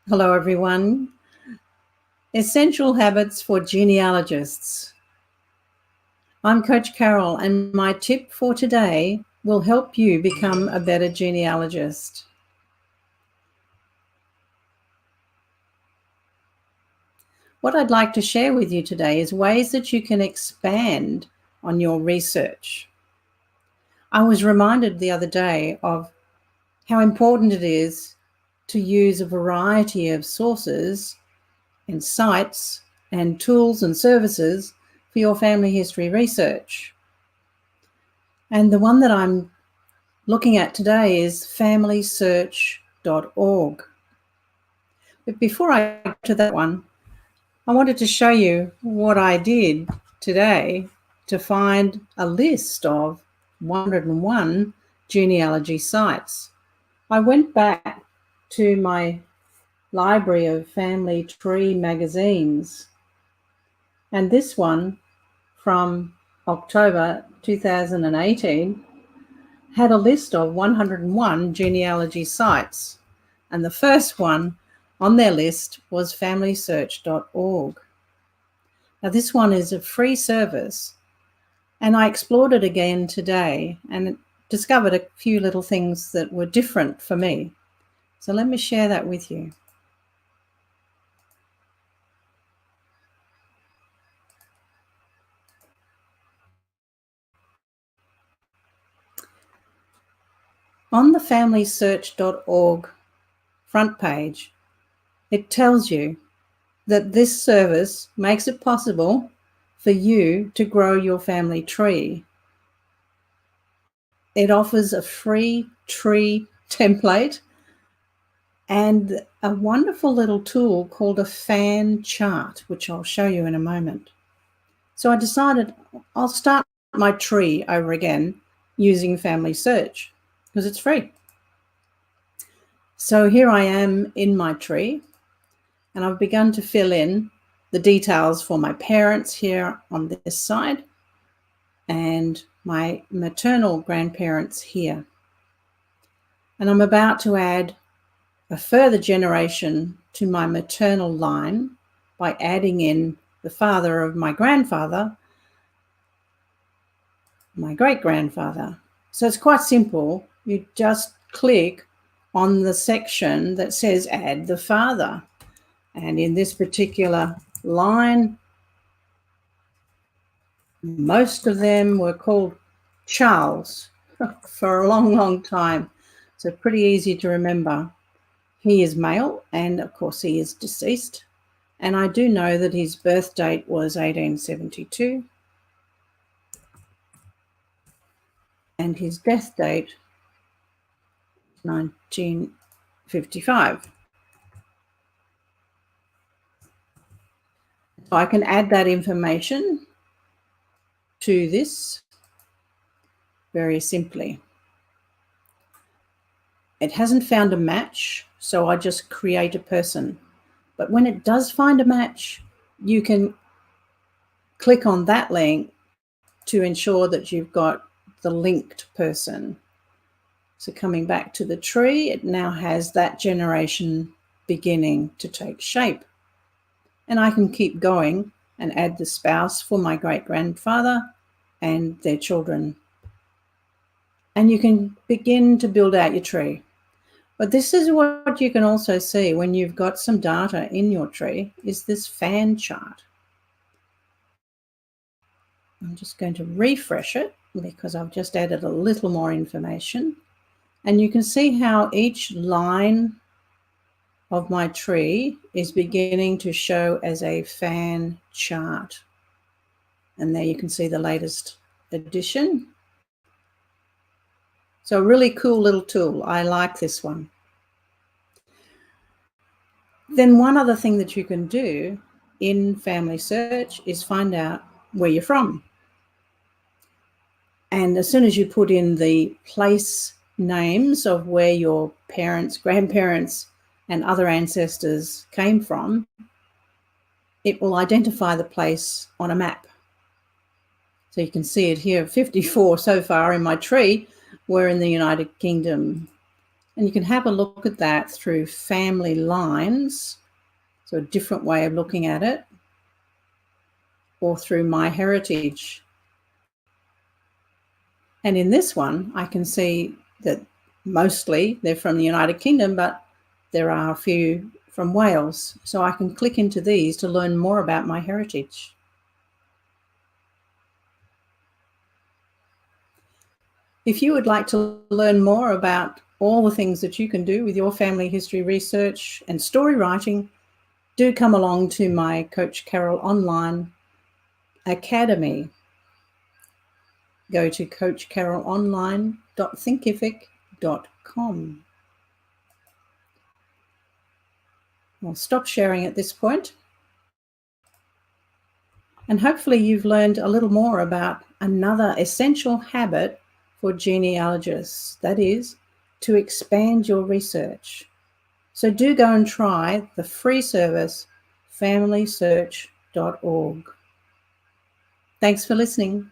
Hello, everyone. Essential Habits for Genealogists. I'm Coach Carol, and my tip for today will help you become a better genealogist. What I'd like to share with you today is ways that you can expand on your research. I was reminded the other day of how important it is to use a variety of sources and sites and tools and services for your family history research. And the one that I'm looking at today is familysearch.org. But before I go to that one, I wanted to show you what I did today to find a list of 101 genealogy sites. I went back to my library of family tree magazines, and this one from October 2018 had a list of 101 genealogy sites, and the first one on their list was familysearch.org. Now, this one is a free service, and I explored it again today and discovered a few little things that were different for me. So let me share that with you. On the familysearch.org front page, it tells you that this service makes it possible for you to grow your family tree. It offers a free tree template and a wonderful little tool called a fan chart, which I'll show you in a moment. So I decided I'll start my tree over again using Family Search because it's free. So here I am in my tree, and I've begun to fill in the details for my parents here on this side and my maternal grandparents here. And I'm about to add a further generation to my maternal line by adding in the father of my grandfather, my great-grandfather. So it's quite simple. You just click on the section that says add the father. And in this particular line, most of them were called Charles for a long, long time. So pretty easy to remember. He is male, and of course he is deceased. And I do know that his birth date was 1872 and his death date 1955. So I can add that information to this very simply. It hasn't found a match, so I just create a person. But when it does find a match, you can click on that link to ensure that you've got the linked person. So coming back to the tree, it now has that generation beginning to take shape. And I can keep going and add the spouse for my great-grandfather and their children. And you can begin to build out your tree. But this is what you can also see when you've got some data in your tree, is this fan chart. I'm just going to refresh it because I've just added a little more information. And you can see how each line of my tree is beginning to show as a fan chart. And there you can see the latest edition. So a really cool little tool. I like this one. Then one other thing that you can do in Family Search is find out where you're from. And as soon as you put in the place names of where your parents, grandparents, and other ancestors came from, it will identify the place on a map. So you can see it here, 54 so far in my tree were in the United Kingdom. And you can have a look at that through family lines, so a different way of looking at it, or through MyHeritage. And in this one, I can see that mostly they're from the United Kingdom, but there are a few from Wales. So I can click into these to learn more about my heritage. If you would like to learn more about all the things that you can do with your family history research and story writing, do come along to my Coach Carol Online Academy. Go to coachcarolonline.thinkific.com. I'll stop sharing at this point. And hopefully you've learned a little more about another essential habit for genealogists, that is, to expand your research. So do go and try the free service familysearch.org. Thanks for listening.